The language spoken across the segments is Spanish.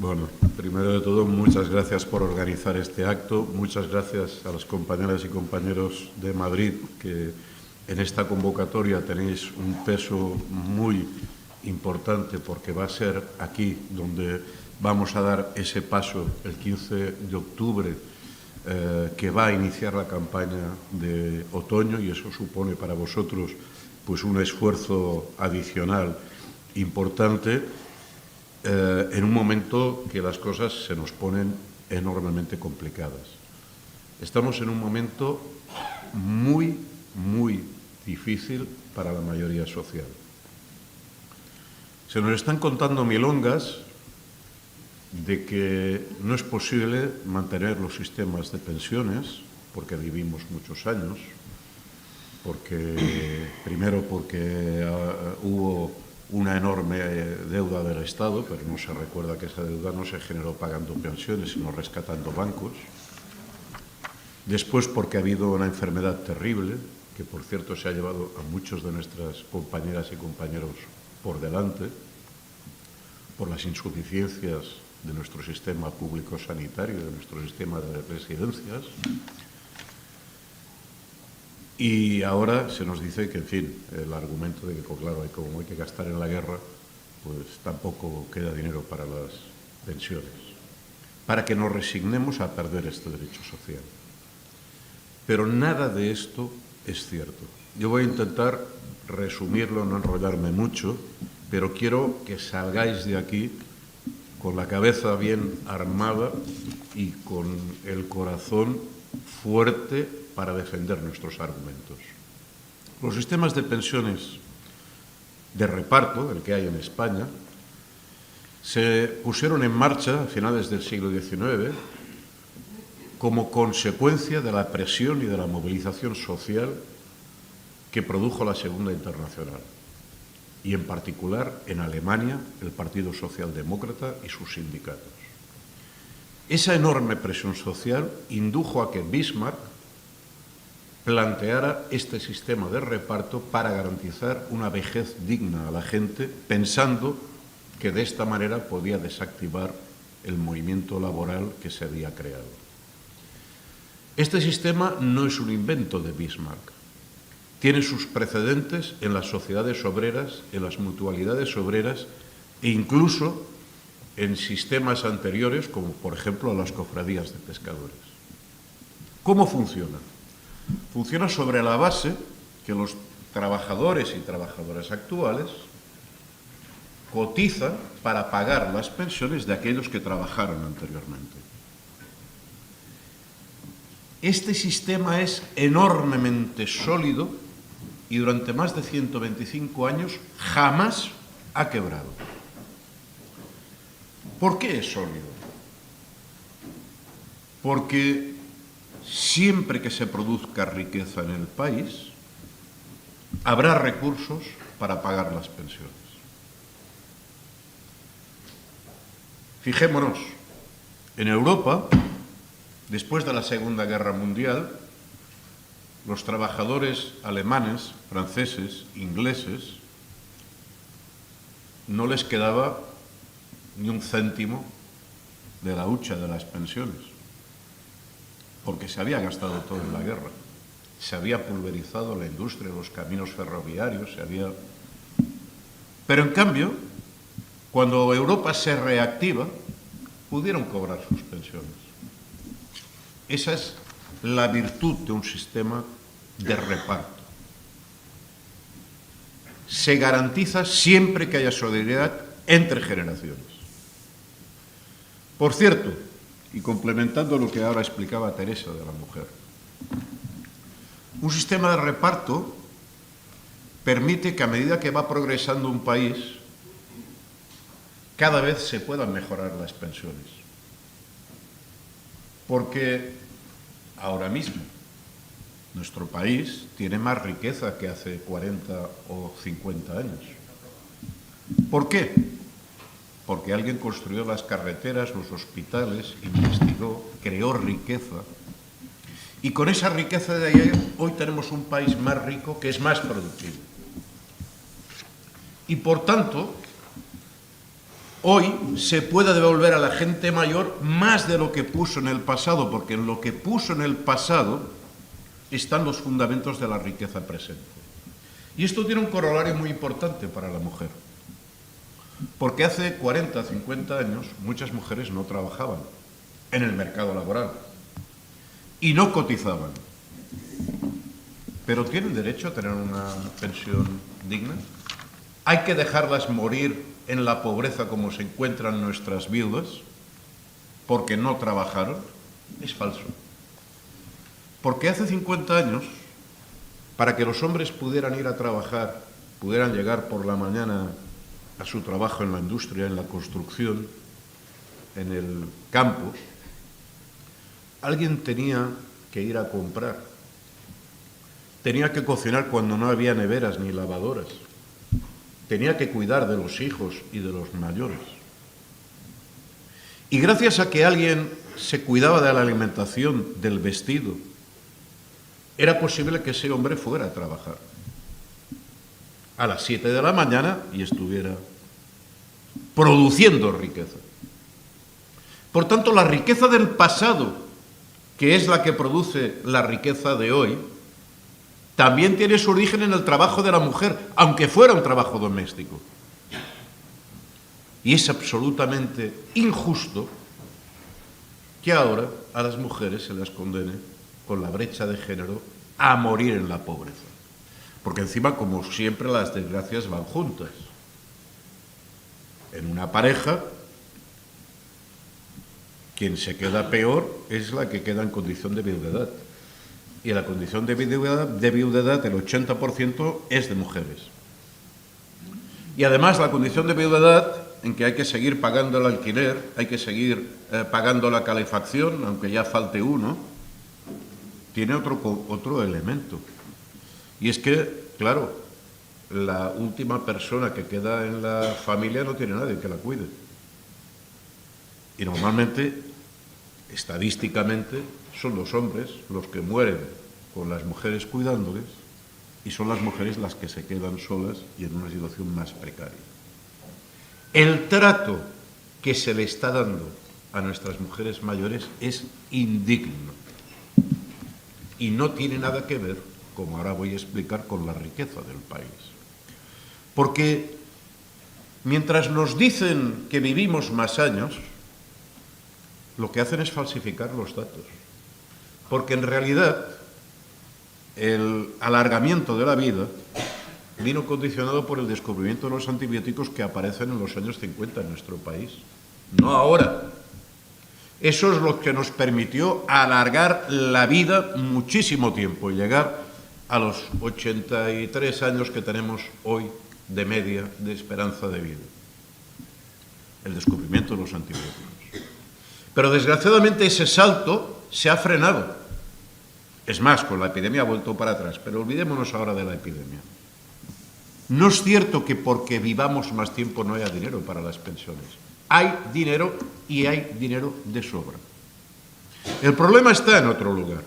Bueno, primero de todo, muchas gracias por organizar este acto. Muchas gracias a las compañeras y compañeros de Madrid que en esta convocatoria tenéis un peso muy importante porque va a ser aquí donde vamos a dar ese paso el 15 de octubre que va a iniciar la campaña de otoño, y eso supone para vosotros pues un esfuerzo adicional importante en un momento que las cosas se nos ponen enormemente complicadas. Estamos en un momento muy difícil para la mayoría social. Se nos están contando milongas de que no es posible mantener los sistemas de pensiones porque vivimos muchos años, primero porque hubo una enorme deuda del Estado, pero no se recuerda que esa deuda no se generó pagando pensiones, sino rescatando bancos. Después porque ha habido una enfermedad terrible, que por cierto se ha llevado a muchos de nuestras compañeras y compañeros por delante, por las insuficiencias de nuestro sistema público sanitario, de nuestro sistema de residencias. Y ahora se nos dice que, en fin, el argumento de que, claro, como hay que gastar en la guerra, pues tampoco queda dinero para las pensiones, para que nos resignemos a perder este derecho social. Pero nada de esto es cierto. Yo voy a intentar resumirlo, no enrollarme mucho, pero quiero que salgáis de aquí con la cabeza bien armada y con el corazón fuerte para defender nuestros argumentos. Los sistemas de pensiones de reparto, el que hay en España, se pusieron en marcha a finales del siglo XIX como consecuencia de la presión y de la movilización social que produjo la Segunda Internacional, y en particular en Alemania el Partido Socialdemócrata y sus sindicatos. Esa enorme presión social indujo a que Bismarck planteara este sistema de reparto para garantizar una vejez digna a la gente, pensando que de esta manera podía desactivar el movimiento laboral que se había creado. Este sistema no es un invento de Bismarck. Tiene sus precedentes en las sociedades obreras, en las mutualidades obreras e incluso en sistemas anteriores, como por ejemplo las cofradías de pescadores. ¿Cómo funciona? Funciona sobre la base que los trabajadores y trabajadoras actuales cotizan para pagar las pensiones de aquellos que trabajaron anteriormente. Este sistema es enormemente sólido y durante más de 125 años jamás ha quebrado. ¿Por qué es sólido? Porque siempre que se produzca riqueza en el país, habrá recursos para pagar las pensiones. Fijémonos, en Europa, después de la Segunda Guerra Mundial, los trabajadores alemanes, franceses, ingleses, no les quedaba ni un céntimo de la hucha de las pensiones, porque se había gastado todo en la guerra. Se había pulverizado la industria, los caminos ferroviarios, Pero en cambio, cuando Europa se reactiva, pudieron cobrar sus pensiones. Esa es la virtud de un sistema de reparto. Se garantiza siempre que haya solidaridad entre generaciones. Por cierto, y complementando lo que ahora explicaba Teresa de la mujer, un sistema de reparto permite que a medida que va progresando un país, cada vez se puedan mejorar las pensiones. Porque ahora mismo nuestro país tiene más riqueza que hace 40 o 50 años. ¿Por qué? Porque alguien construyó las carreteras, los hospitales, investigó, creó riqueza. Y con esa riqueza de ahí, hoy tenemos un país más rico que es más productivo. Y por tanto, hoy se pueda devolver a la gente mayor más de lo que puso en el pasado, porque en lo que puso en el pasado están los fundamentos de la riqueza presente. Y esto tiene un corolario muy importante para la mujer, porque hace 40, 50 años muchas mujeres no trabajaban en el mercado laboral y no cotizaban. ¿Pero tienen derecho a tener una pensión digna? ¿Hay que dejarlas morir en la pobreza como se encuentran nuestras viudas porque no trabajaron? Es falso. Porque hace 50 años, para que los hombres pudieran ir a trabajar, pudieran llegar por la mañana a su trabajo en la industria, en la construcción, en el campo, alguien tenía que ir a comprar. Tenía que cocinar cuando no había neveras ni lavadoras. Tenía que cuidar de los hijos y de los mayores. Y gracias a que alguien se cuidaba de la alimentación, del vestido, era posible que ese hombre fuera a trabajar a las 7 de la mañana y estuviera produciendo riqueza. Por tanto, la riqueza del pasado, que es la que produce la riqueza de hoy, también tiene su origen en el trabajo de la mujer, aunque fuera un trabajo doméstico. Y es absolutamente injusto que ahora a las mujeres se las condene con la brecha de género a morir en la pobreza. Porque encima, como siempre, las desgracias van juntas. En una pareja, quien se queda peor es la que queda en condición de viudedad. Y en la condición de viudedad el 80% es de mujeres. Y además la condición de viudedad, en que hay que seguir pagando el alquiler, hay que seguir pagando la calefacción, aunque ya falte uno, tiene otro elemento. Y es que, claro, la última persona que queda en la familia no tiene nadie que la cuide. Y normalmente, estadísticamente, son los hombres los que mueren con las mujeres cuidándoles y son las mujeres las que se quedan solas y en una situación más precaria. El trato que se le está dando a nuestras mujeres mayores es indigno y no tiene nada que ver, como ahora voy a explicar, con la riqueza del país. Porque mientras nos dicen que vivimos más años, lo que hacen es falsificar los datos. Porque en realidad el alargamiento de la vida vino condicionado por el descubrimiento de los antibióticos que aparecen en los años 50 en nuestro país, no ahora. Eso es lo que nos permitió alargar la vida muchísimo tiempo y llegar a los 83 años que tenemos hoy de media de esperanza de vida. El descubrimiento de los antibióticos. Pero desgraciadamente ese salto se ha frenado. Es más, con la epidemia ha vuelto para atrás, pero olvidémonos ahora de la epidemia. No es cierto que porque vivamos más tiempo no haya dinero para las pensiones. Hay dinero y hay dinero de sobra. El problema está en otro lugar.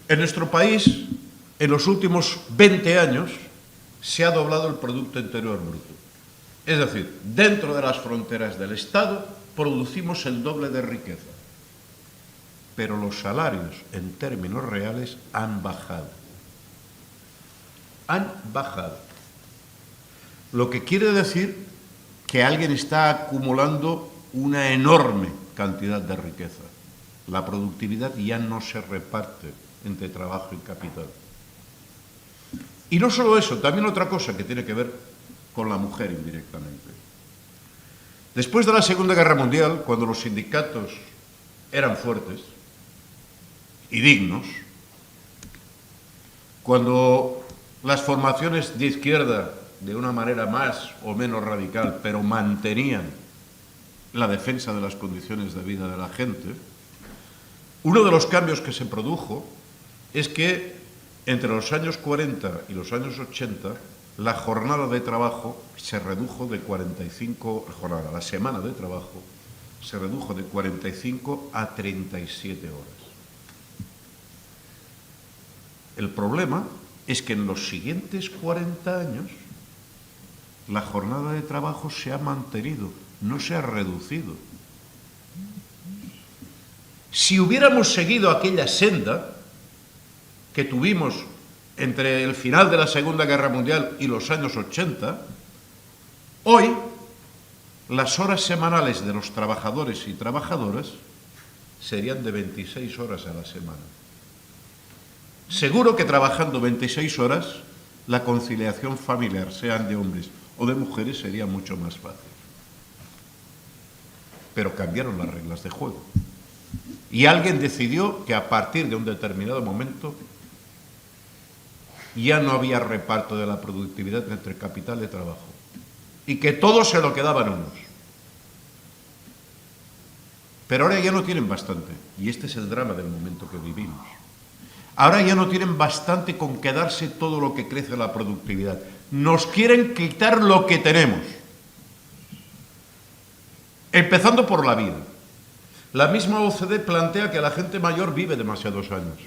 En nuestro país, en los últimos 20 años, se ha doblado el Producto Interior Bruto. Es decir, dentro de las fronteras del Estado producimos el doble de riqueza. Pero los salarios, en términos reales, han bajado. Han bajado. Lo que quiere decir que alguien está acumulando una enorme cantidad de riqueza. La productividad ya no se reparte entre trabajo y capital. Y no solo eso, también otra cosa que tiene que ver con la mujer indirectamente. Después de la Segunda Guerra Mundial, cuando los sindicatos eran fuertes y dignos, cuando las formaciones de izquierda, de una manera más o menos radical, pero mantenían la defensa de las condiciones de vida de la gente, uno de los cambios que se produjo es que entre los años 40 y los años 80 la jornada de trabajo se redujo de 45, la semana de trabajo se redujo de 45 a 37 horas. El problema es que en los siguientes 40 años la jornada de trabajo se ha mantenido, no se ha reducido. Si hubiéramos seguido aquella senda que tuvimos entre el final de la Segunda Guerra Mundial y los años 80, hoy las horas semanales de los trabajadores y trabajadoras serían de 26 horas a la semana. Seguro que trabajando 26 horas, la conciliación familiar, sean de hombres o de mujeres, sería mucho más fácil. Pero cambiaron las reglas de juego. Y alguien decidió que a partir de un determinado momento ya no había reparto de la productividad entre capital y trabajo. Y que todo se lo quedaban unos. Pero ahora ya no tienen bastante. Y este es el drama del momento que vivimos. Ahora ya no tienen bastante con quedarse todo lo que crece la productividad. Nos quieren quitar lo que tenemos. Empezando por la vida. La misma OCDE plantea que la gente mayor vive demasiados años.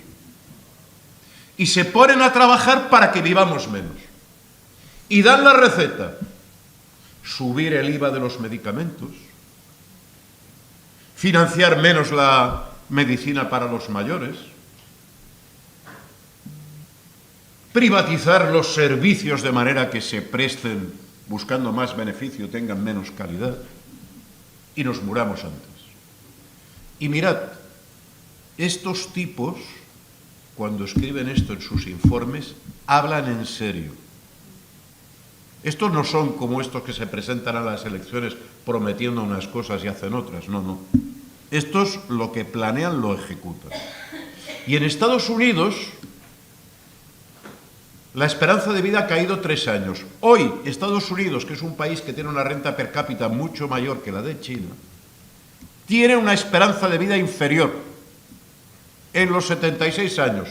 Y se ponen a trabajar para que vivamos menos. Y dan la receta. Subir el IVA de los medicamentos. Financiar menos la medicina para los mayores. Privatizar los servicios de manera que se presten buscando más beneficio, tengan menos calidad. Y nos muramos antes. Y mirad, estos tipos, cuando escriben esto en sus informes, hablan en serio. Estos no son como estos que se presentan a las elecciones prometiendo unas cosas y hacen otras, no. Estos lo que planean lo ejecutan. Y en Estados Unidos, la esperanza de vida ha caído 3 años. Hoy, Estados Unidos, que es un país que tiene una renta per cápita mucho mayor que la de China, tiene una esperanza de vida inferior en los 76 años,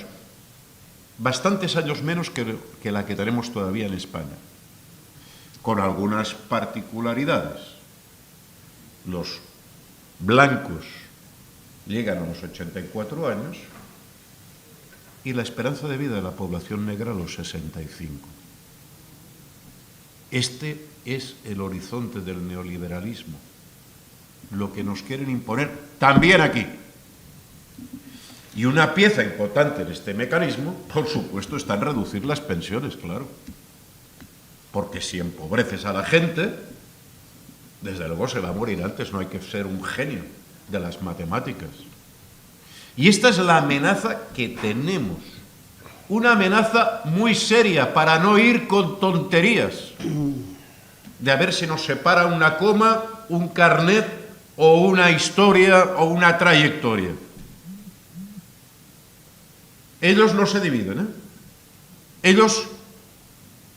bastantes años menos que la que tenemos todavía en España, con algunas particularidades. Los blancos llegan a los 84 años y la esperanza de vida de la población negra a los 65. Este es el horizonte del neoliberalismo, lo que nos quieren imponer también aquí. Y una pieza importante en este mecanismo, por supuesto, está en reducir las pensiones, claro. Porque si empobreces a la gente, desde luego se va a morir antes, no hay que ser un genio de las matemáticas. Y esta es la amenaza que tenemos. Una amenaza muy seria para no ir con tonterías. De a ver si nos separa una coma, un carnet o una historia o una trayectoria. Ellos no se dividen, ¿eh? Ellos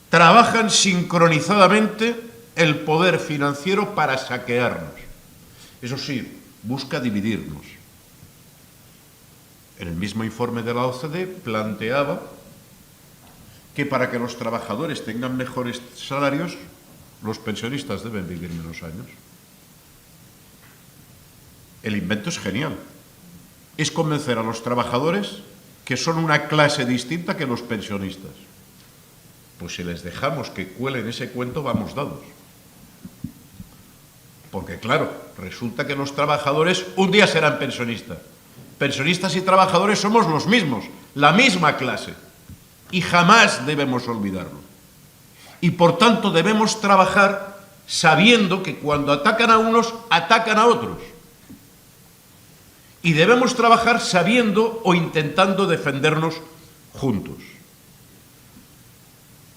trabajan sincronizadamente el poder financiero para saquearnos. Eso sí, busca dividirnos. En el mismo informe de la OCDE planteaba que para que los trabajadores tengan mejores salarios, los pensionistas deben vivir menos años. El invento es genial. Es convencer a los trabajadores que son una clase distinta que los pensionistas. Pues si les dejamos que cuelen ese cuento, vamos dados. Porque claro, resulta que los trabajadores un día serán pensionistas. Pensionistas y trabajadores somos los mismos, la misma clase. Y jamás debemos olvidarlo. Y por tanto debemos trabajar sabiendo que cuando atacan a unos, atacan a otros. Y debemos trabajar sabiendo o intentando defendernos juntos.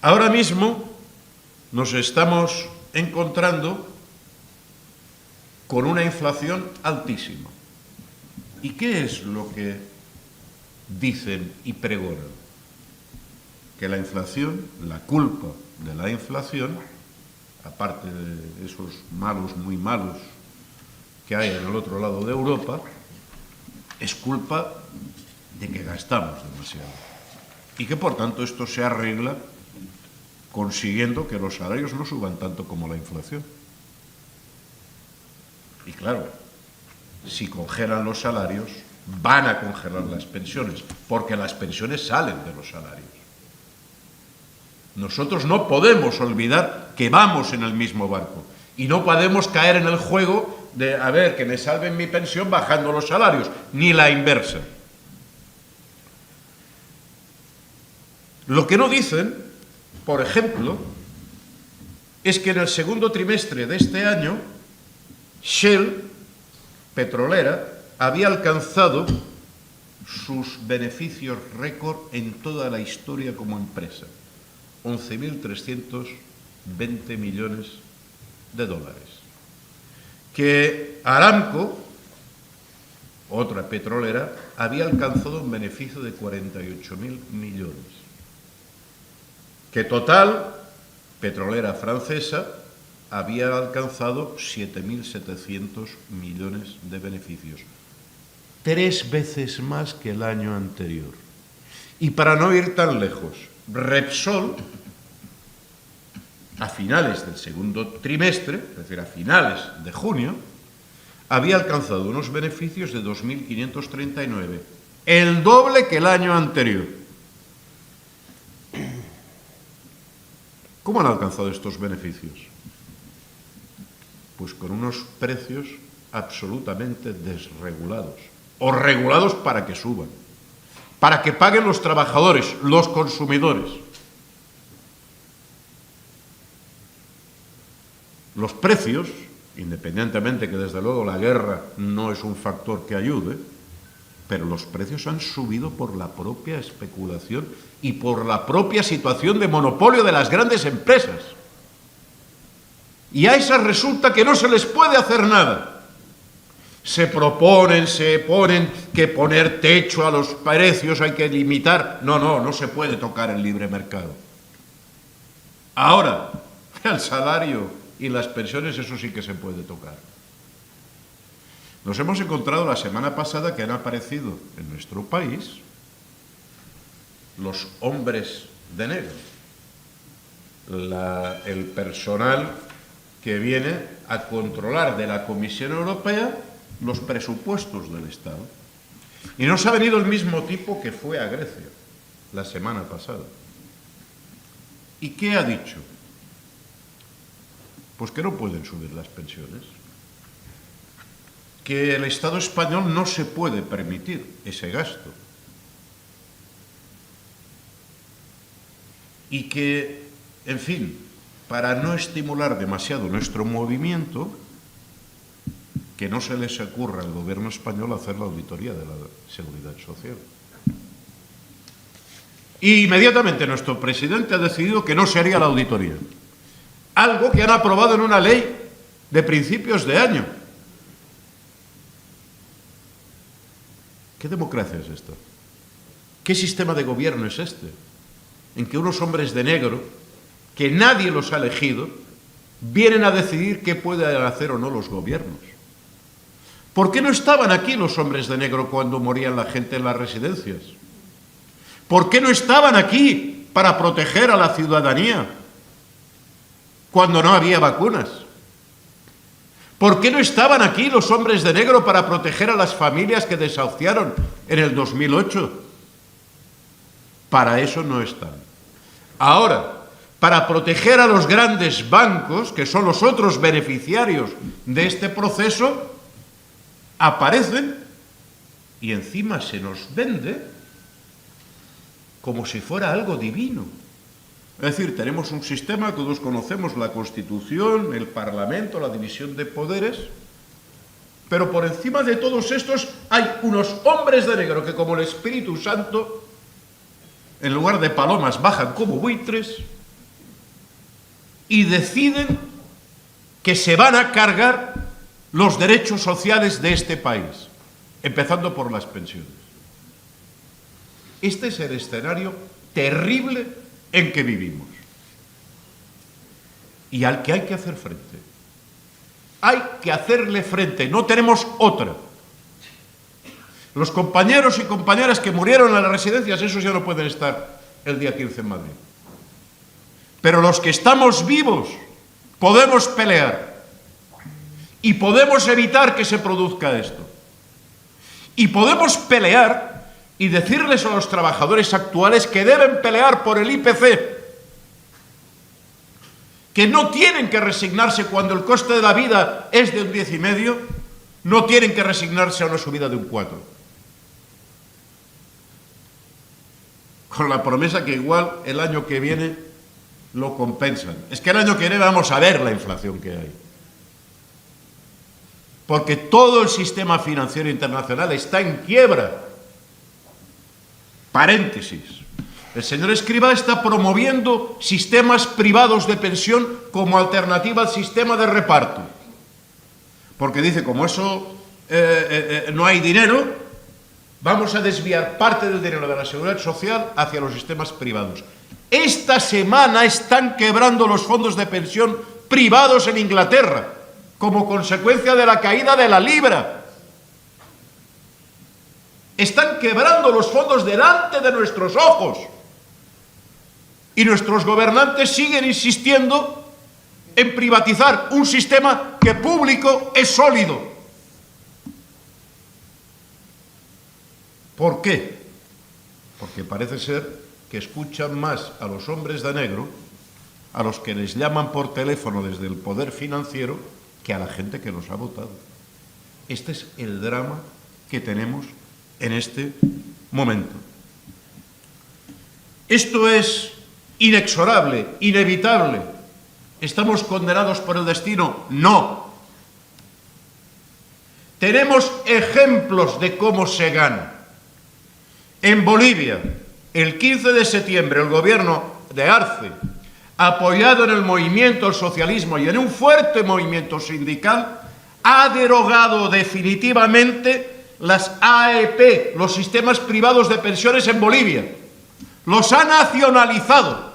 Ahora mismo nos estamos encontrando con una inflación altísima. ¿Y qué es lo que dicen y pregonan? Que la inflación, la culpa de la inflación, aparte de esos malos, muy malos que hay en el otro lado de Europa, es culpa de que gastamos demasiado. Y que por tanto esto se arregla consiguiendo que los salarios no suban tanto como la inflación. Y claro, si congelan los salarios, van a congelar las pensiones, porque las pensiones salen de los salarios. Nosotros no podemos olvidar que vamos en el mismo barco. Y no podemos caer en el juego de, a ver, que me salven mi pensión bajando los salarios, ni la inversa. Lo que no dicen, por ejemplo, es que en el segundo trimestre de este año, Shell, petrolera, había alcanzado sus beneficios récord en toda la historia como empresa. 11.320 millones de dólares. Que Aramco, otra petrolera, había alcanzado un beneficio de 48.000 millones. Que Total, petrolera francesa, había alcanzado 7.700 millones de beneficios. 3 veces más que el año anterior. Y para no ir tan lejos, Repsol, a finales del segundo trimestre, es decir, a finales de junio, había alcanzado unos beneficios de 2.539, el doble que el año anterior. ¿Cómo han alcanzado estos beneficios? Pues con unos precios absolutamente desregulados, o regulados para que suban, para que paguen los trabajadores, los consumidores. Los precios, independientemente que desde luego la guerra no es un factor que ayude, pero los precios han subido por la propia especulación y por la propia situación de monopolio de las grandes empresas. Y a esas resulta que no se les puede hacer nada. Se ponen que poner techo a los precios, hay que limitar. No se puede tocar el libre mercado. Ahora, el salario y las pensiones, eso sí que se puede tocar. Nos hemos encontrado la semana pasada que han aparecido en nuestro país los hombres de negro, el personal que viene a controlar de la Comisión Europea los presupuestos del Estado. Y nos ha venido el mismo tipo que fue a Grecia la semana pasada. ¿Y qué ha dicho? Pues que no pueden subir las pensiones, que el Estado español no se puede permitir ese gasto y que, en fin, para no estimular demasiado nuestro movimiento, que no se les ocurra al gobierno español hacer la auditoría de la Seguridad Social. Y inmediatamente nuestro presidente ha decidido que no se haría la auditoría. Algo que han aprobado en una ley de principios de año. ¿Qué democracia es esta? ¿Qué sistema de gobierno es este? En que unos hombres de negro, que nadie los ha elegido, vienen a decidir qué pueden hacer o no los gobiernos. ¿Por qué no estaban aquí los hombres de negro cuando morían la gente en las residencias? ¿Por qué no estaban aquí para proteger a la ciudadanía cuando no había vacunas? ¿Por qué no estaban aquí los hombres de negro para proteger a las familias que desahuciaron en el 2008? Para eso no están. Ahora, para proteger a los grandes bancos, que son los otros beneficiarios de este proceso, aparecen y encima se nos vende como si fuera algo divino. Es decir, tenemos un sistema que todos conocemos, la Constitución, el Parlamento, la división de poderes, pero por encima de todos estos hay unos hombres de negro que, como el Espíritu Santo, en lugar de palomas bajan como buitres y deciden que se van a cargar los derechos sociales de este país, empezando por las pensiones. Este es el escenario terrible en que vivimos y al que hay que hacer frente. Hay que hacerle frente, no tenemos otra. Los compañeros y compañeras que murieron en las residencias, esos ya no pueden estar el día 15 en Madrid. Pero los que estamos vivos podemos pelear y podemos evitar que se produzca esto. Y podemos pelear y decirles a los trabajadores actuales que deben pelear por el IPC, que no tienen que resignarse cuando el coste de la vida es de un 10,5, no tienen que resignarse a una subida de un 4. Con la promesa que igual el año que viene lo compensan. Es que el año que viene vamos a ver la inflación que hay. Porque todo el sistema financiero internacional está en quiebra. Paréntesis. El señor Escrivá está promoviendo sistemas privados de pensión como alternativa al sistema de reparto. Porque dice, como eso no hay dinero, vamos a desviar parte del dinero de la seguridad social hacia los sistemas privados. Esta semana están quebrando los fondos de pensión privados en Inglaterra, como consecuencia de la caída de la libra. Están quebrando los fondos delante de nuestros ojos. Y nuestros gobernantes siguen insistiendo en privatizar un sistema que público es sólido. ¿Por qué? Porque parece ser que escuchan más a los hombres de negro, a los que les llaman por teléfono desde el poder financiero, que a la gente que los ha votado. Este es el drama que tenemos en este momento. Esto es inexorable, inevitable. ¿Estamos condenados por el destino? No. Tenemos ejemplos de cómo se gana. En Bolivia, el 15 de septiembre, el gobierno de Arce, apoyado en el movimiento al socialismo y en un fuerte movimiento sindical, ha derogado definitivamente las AEP, los sistemas privados de pensiones en Bolivia. Los ha nacionalizado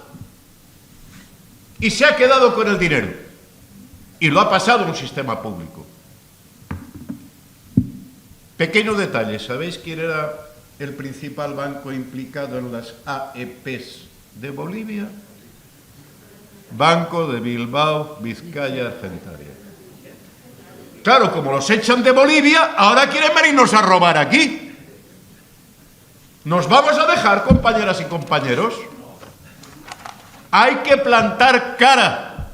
y se ha quedado con el dinero y lo ha pasado a un sistema público. Pequeño detalle, ¿sabéis quién era el principal banco implicado en las AEPs de Bolivia? Banco de Bilbao, Vizcaya Argentaria. Claro, como los echan de Bolivia, ahora quieren venirnos a robar aquí. ¿Nos vamos a dejar, compañeras y compañeros? Hay que plantar cara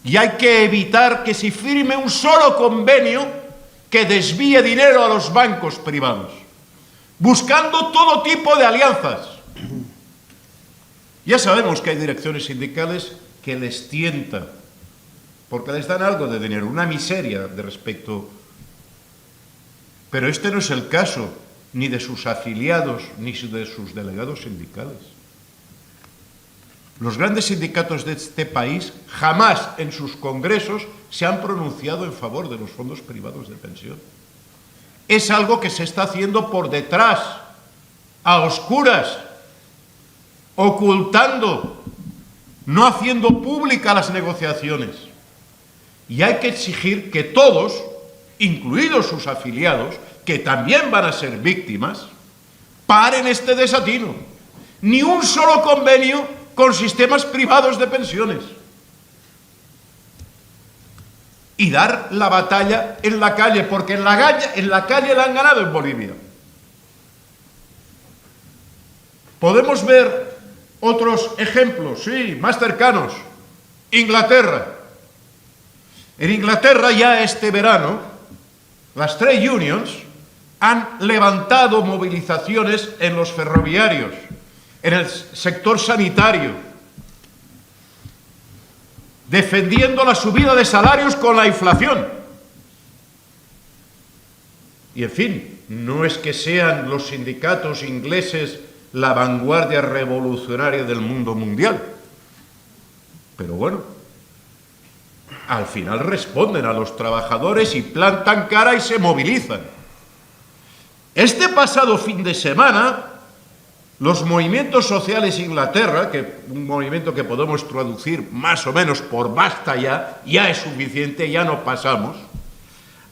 y hay que evitar que se firme un solo convenio que desvíe dinero a los bancos privados, buscando todo tipo de alianzas. Ya sabemos que hay direcciones sindicales que les tienta, porque les dan algo de dinero, una miseria de respecto. Pero este no es el caso ni de sus afiliados ni de sus delegados sindicales. Los grandes sindicatos de este país jamás en sus congresos se han pronunciado en favor de los fondos privados de pensión. Es algo que se está haciendo por detrás, a oscuras, ocultando, no haciendo públicas las negociaciones. Y hay que exigir que todos, incluidos sus afiliados, que también van a ser víctimas, paren este desatino. Ni un solo convenio con sistemas privados de pensiones. Y dar la batalla en la calle, porque en la calle la han ganado en Bolivia. Podemos ver otros ejemplos, sí, más cercanos. Inglaterra. En Inglaterra ya este verano, las trade unions han levantado movilizaciones en los ferroviarios, en el sector sanitario, defendiendo la subida de salarios con la inflación. Y en fin, no es que sean los sindicatos ingleses la vanguardia revolucionaria del mundo mundial, pero bueno, al final responden a los trabajadores y plantan cara y se movilizan. Este pasado fin de semana, los movimientos sociales en Inglaterra, que un movimiento que podemos traducir más o menos por basta ya es suficiente, ya no pasamos,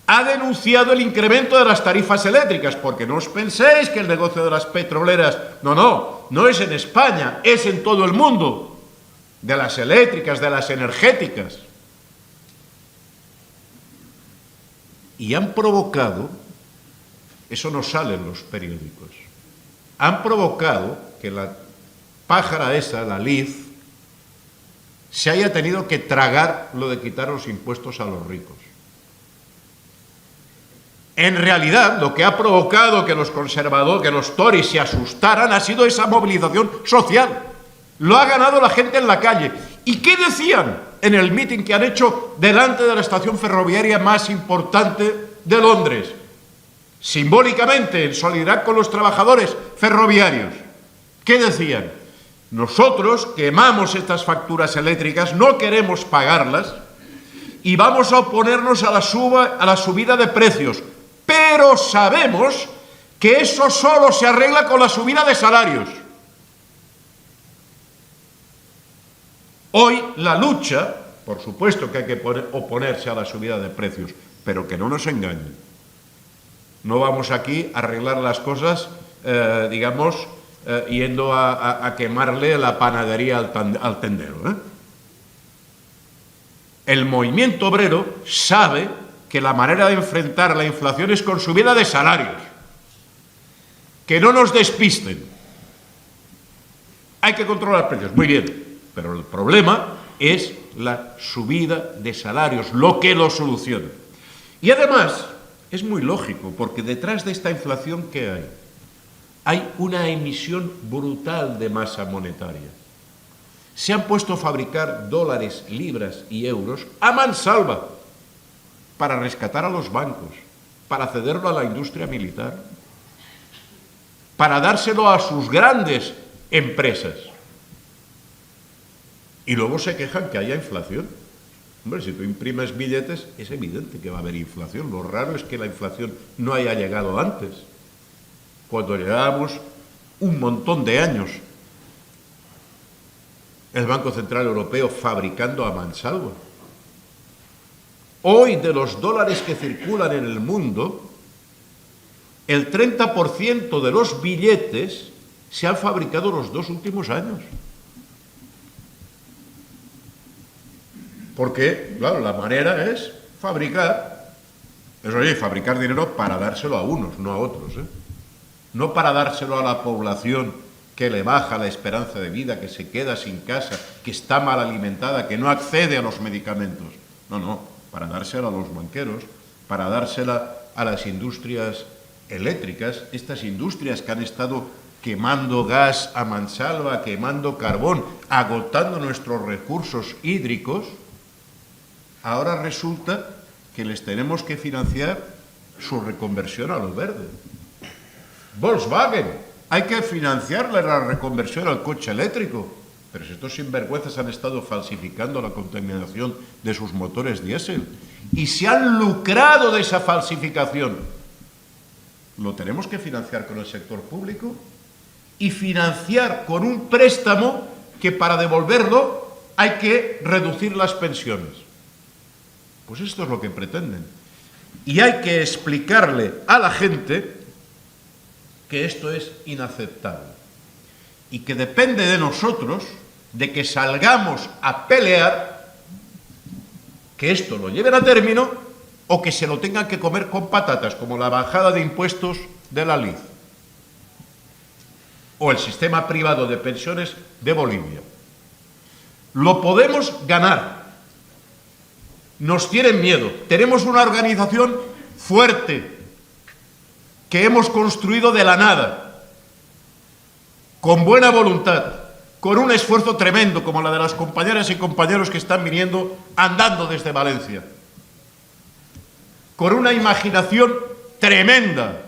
ha denunciado el incremento de las tarifas eléctricas, porque no os penséis que el negocio de las petroleras, no es en España, es en todo el mundo, de las eléctricas, de las energéticas. Y han provocado, eso no sale en los periódicos, han provocado que la pájara esa, la Liz, se haya tenido que tragar lo de quitar los impuestos a los ricos. En realidad, lo que ha provocado que los conservadores, que los Tories se asustaran, ha sido esa movilización social. Lo ha ganado la gente en la calle. ¿Y qué decían en el mitin que han hecho delante de la estación ferroviaria más importante de Londres? Simbólicamente, en solidaridad con los trabajadores ferroviarios. ¿Qué decían? Nosotros quemamos estas facturas eléctricas, no queremos pagarlas y vamos a oponernos a la subida de precios. Pero sabemos que eso solo se arregla con la subida de salarios. Hoy la lucha, por supuesto que hay que oponerse a la subida de precios, pero que no nos engañen. No vamos aquí a arreglar las cosas, yendo a quemarle la panadería al tendero. El movimiento obrero sabe que la manera de enfrentar la inflación es con subida de salarios. Que no nos despisten. Hay que controlar precios, muy bien, pero el problema es la subida de salarios, lo que lo soluciona. Y además, es muy lógico, porque detrás de esta inflación, ¿qué hay? Hay una emisión brutal de masa monetaria. Se han puesto a fabricar dólares, libras y euros a mansalva para rescatar a los bancos, para cederlo a la industria militar, para dárselo a sus grandes empresas. Y luego se quejan que haya inflación. Hombre, si tú imprimes billetes, es evidente que va a haber inflación. Lo raro es que la inflación no haya llegado antes, cuando llevábamos un montón de años el Banco Central Europeo fabricando a mansalva. Hoy, de los dólares que circulan en el mundo, el 30% de los billetes se han fabricado los 2 últimos años. Porque, claro, la manera es fabricar, eso sí, fabricar dinero para dárselo a unos, no a otros, No para dárselo a la población que le baja la esperanza de vida, que se queda sin casa, que está mal alimentada, que no accede a los medicamentos. No, para dársela a los banqueros, para dársela a las industrias eléctricas, estas industrias que han estado quemando gas a mansalva, quemando carbón, agotando nuestros recursos hídricos. Ahora resulta que les tenemos que financiar su reconversión a lo verde. Volkswagen, hay que financiarle la reconversión al coche eléctrico. Pero si estos sinvergüenzas han estado falsificando la contaminación de sus motores diésel y se han lucrado de esa falsificación, ¿lo tenemos que financiar con el sector público? Y financiar con un préstamo que para devolverlo hay que reducir las pensiones. Pues esto es lo que pretenden. Y hay que explicarle a la gente que esto es inaceptable y que depende de nosotros, de que salgamos a pelear, que esto lo lleven a término o que se lo tengan que comer con patatas, como la bajada de impuestos de la LIZ o el sistema privado de pensiones de Bolivia. Lo podemos ganar. Nos tienen miedo. Tenemos una organización fuerte que hemos construido de la nada, con buena voluntad, con un esfuerzo tremendo, como la de las compañeras y compañeros que están viniendo andando desde Valencia, con una imaginación tremenda,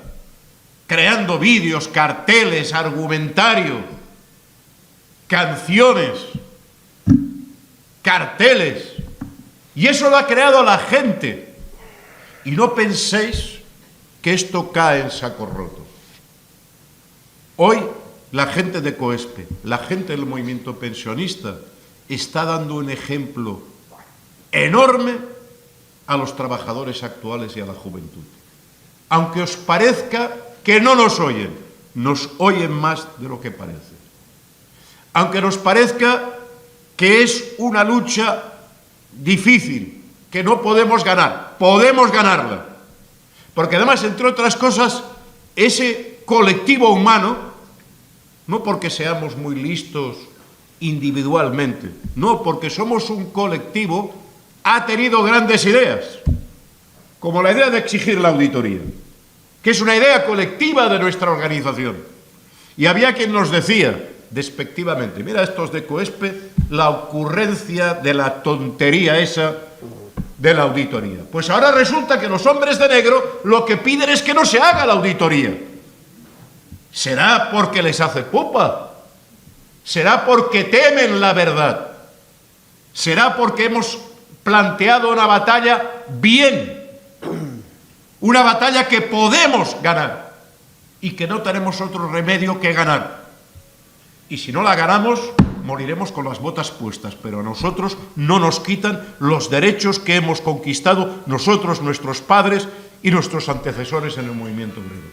creando vídeos, carteles, argumentario, canciones, carteles, y eso lo ha creado la gente. Y no penséis que esto cae en saco roto. Hoy la gente de COESPE, la gente del movimiento pensionista, está dando un ejemplo enorme a los trabajadores actuales y a la juventud. Aunque os parezca que no nos oyen más de lo que parece. Aunque nos parezca que es una lucha difícil, que no podemos ganar, podemos ganarla. Porque además, entre otras cosas, ese colectivo humano, no porque seamos muy listos individualmente. No, porque somos un colectivo, ha tenido grandes ideas, como la idea de exigir la auditoría, que es una idea colectiva de nuestra organización. Y había quien nos decía, despectivamente, mira estos de COESPE, la ocurrencia de la tontería esa de la auditoría. Pues ahora resulta que los hombres de negro lo que piden es que no se haga la auditoría. ¿Será porque les hace pupa? ¿Será porque temen la verdad? ¿Será porque hemos planteado una batalla bien? Una batalla que podemos ganar y que no tenemos otro remedio que ganar. Y si no la ganamos, moriremos con las botas puestas, pero a nosotros no nos quitan los derechos que hemos conquistado nosotros, nuestros padres y nuestros antecesores en el movimiento obrero.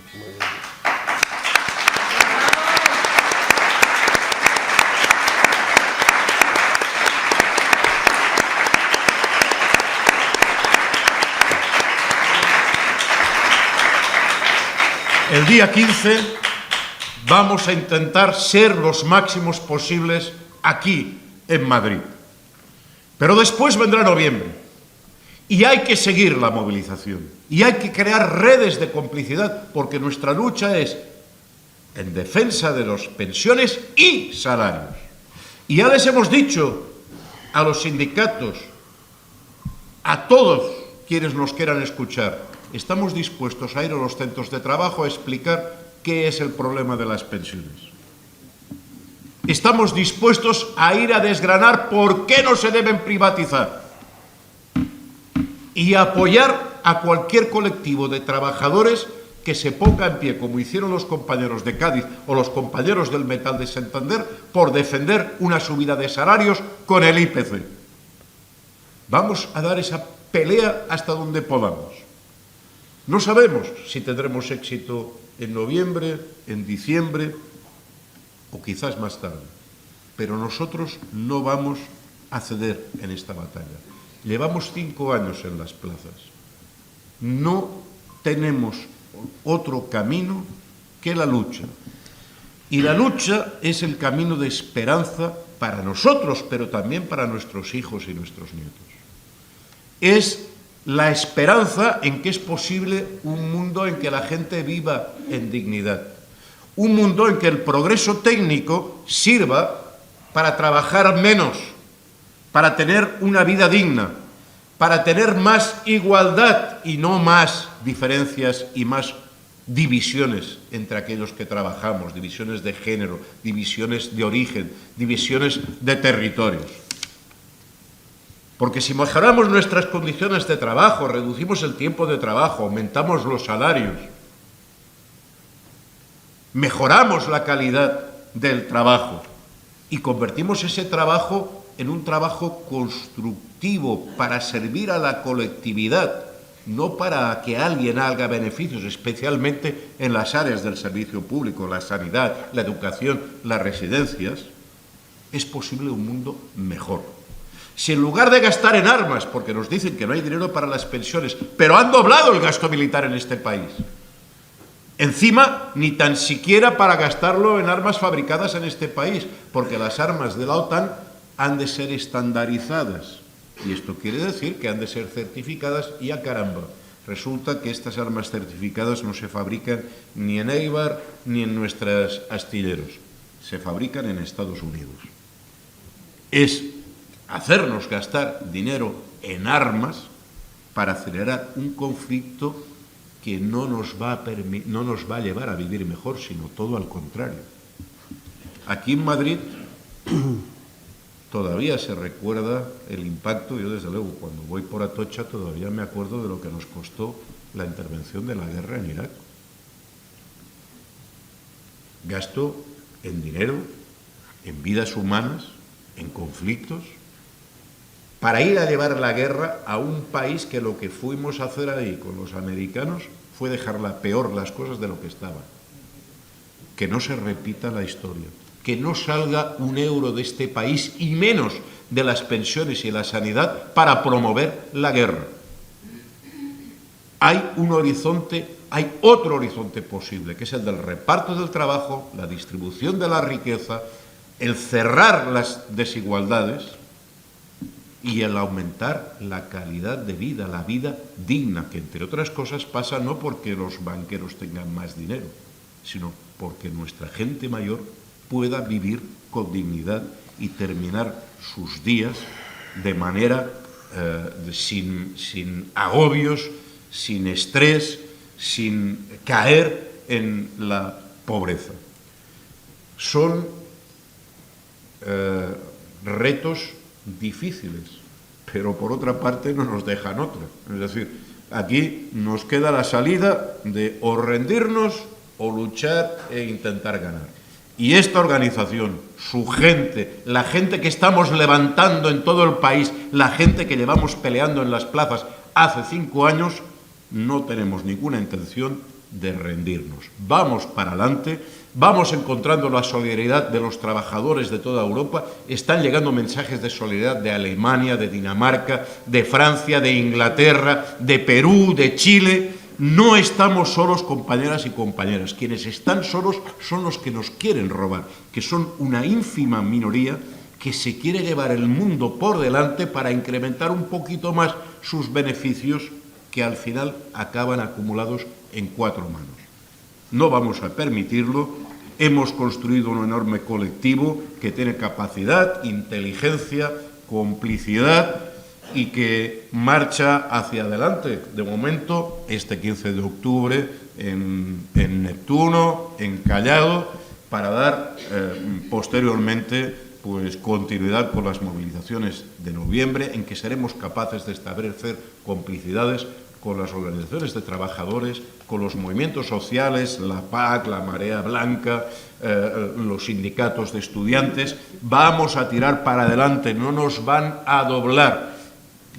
El día 15 vamos a intentar ser los máximos posibles aquí en Madrid. Pero después vendrá noviembre y hay que seguir la movilización y hay que crear redes de complicidad porque nuestra lucha es en defensa de las pensiones y salarios. Y ya les hemos dicho a los sindicatos, a todos quienes nos quieran escuchar, estamos dispuestos a ir a los centros de trabajo a explicar qué es el problema de las pensiones. Estamos dispuestos a ir a desgranar por qué no se deben privatizar y a apoyar a cualquier colectivo de trabajadores que se ponga en pie, como hicieron los compañeros de Cádiz o los compañeros del Metal de Santander, por defender una subida de salarios con el IPC. Vamos a dar esa pelea hasta donde podamos. No sabemos si tendremos éxito en noviembre, en diciembre o quizás más tarde. Pero nosotros no vamos a ceder en esta batalla. Llevamos 5 años en las plazas. No tenemos otro camino que la lucha. Y la lucha es el camino de esperanza para nosotros, pero también para nuestros hijos y nuestros nietos. Es la esperanza en que es posible un mundo en que la gente viva en dignidad. Un mundo en que el progreso técnico sirva para trabajar menos, para tener una vida digna, para tener más igualdad y no más diferencias y más divisiones entre aquellos que trabajamos, divisiones de género, divisiones de origen, divisiones de territorios. Porque si mejoramos nuestras condiciones de trabajo, reducimos el tiempo de trabajo, aumentamos los salarios, mejoramos la calidad del trabajo y convertimos ese trabajo en un trabajo constructivo para servir a la colectividad, no para que alguien haga beneficios, especialmente en las áreas del servicio público, la sanidad, la educación, las residencias, es posible un mundo mejor. Si en lugar de gastar en armas, porque nos dicen que no hay dinero para las pensiones, pero han doblado el gasto militar en este país, encima ni tan siquiera para gastarlo en armas fabricadas en este país, porque las armas de la OTAN han de ser estandarizadas. Y esto quiere decir que han de ser certificadas y a caramba. Resulta que estas armas certificadas no se fabrican ni en Eibar ni en nuestros astilleros. Se fabrican en Estados Unidos. Es hacernos gastar dinero en armas para acelerar un conflicto que no nos va a llevar a vivir mejor, sino todo al contrario. Aquí en Madrid todavía se recuerda el impacto. Yo desde luego cuando voy por Atocha todavía me acuerdo de lo que nos costó la intervención de la guerra en Irak. Gasto en dinero, en vidas humanas, en conflictos, para ir a llevar la guerra a un país que lo que fuimos a hacer ahí con los americanos fue dejarla peor las cosas de lo que estaban. Que no se repita la historia, que no salga un euro de este país y menos de las pensiones y la sanidad para promover la guerra. Hay un horizonte, hay otro horizonte posible, que es el del reparto del trabajo, la distribución de la riqueza, el cerrar las desigualdades y el aumentar la calidad de vida, la vida digna, que entre otras cosas pasa no porque los banqueros tengan más dinero, sino porque nuestra gente mayor pueda vivir con dignidad y terminar sus días de manera sin agobios, sin estrés, sin caer en la pobreza. Son retos difíciles, pero por otra parte no nos dejan otra. Es decir, aquí nos queda la salida de o rendirnos o luchar e intentar ganar. Y esta organización, su gente, la gente que estamos levantando en todo el país, la gente que llevamos peleando en las plazas hace 5 años, no tenemos ninguna intención de rendirnos. Vamos para adelante, vamos encontrando la solidaridad de los trabajadores de toda Europa. Están llegando mensajes de solidaridad de Alemania, de Dinamarca, de Francia, de Inglaterra, de Perú, de Chile. No estamos solos, compañeras y compañeros. Quienes están solos son los que nos quieren robar, que son una ínfima minoría que se quiere llevar el mundo por delante para incrementar un poquito más sus beneficios, que al final acaban acumulados en 4 manos. No vamos a permitirlo. Hemos construido un enorme colectivo que tiene capacidad, inteligencia, complicidad y que marcha hacia adelante. De momento, este 15 de octubre en Neptuno, en Callao, para dar posteriormente pues continuidad con las movilizaciones de noviembre, en que seremos capaces de establecer complicidades con las organizaciones de trabajadores, con los movimientos sociales, la PAC, la Marea Blanca, los sindicatos de estudiantes. Vamos a tirar para adelante, no nos van a doblar.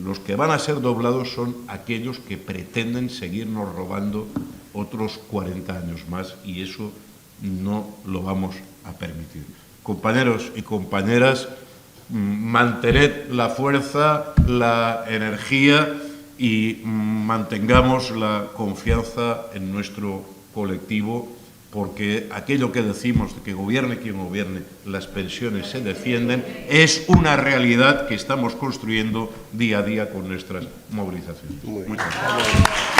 Los que van a ser doblados son aquellos que pretenden seguirnos robando otros 40 años más, y eso no lo vamos a permitir. Compañeros y compañeras, mantened la fuerza, la energía y mantengamos la confianza en nuestro colectivo, porque aquello que decimos de que gobierne quien gobierne, las pensiones se defienden, es una realidad que estamos construyendo día a día con nuestras movilizaciones. Muchas gracias.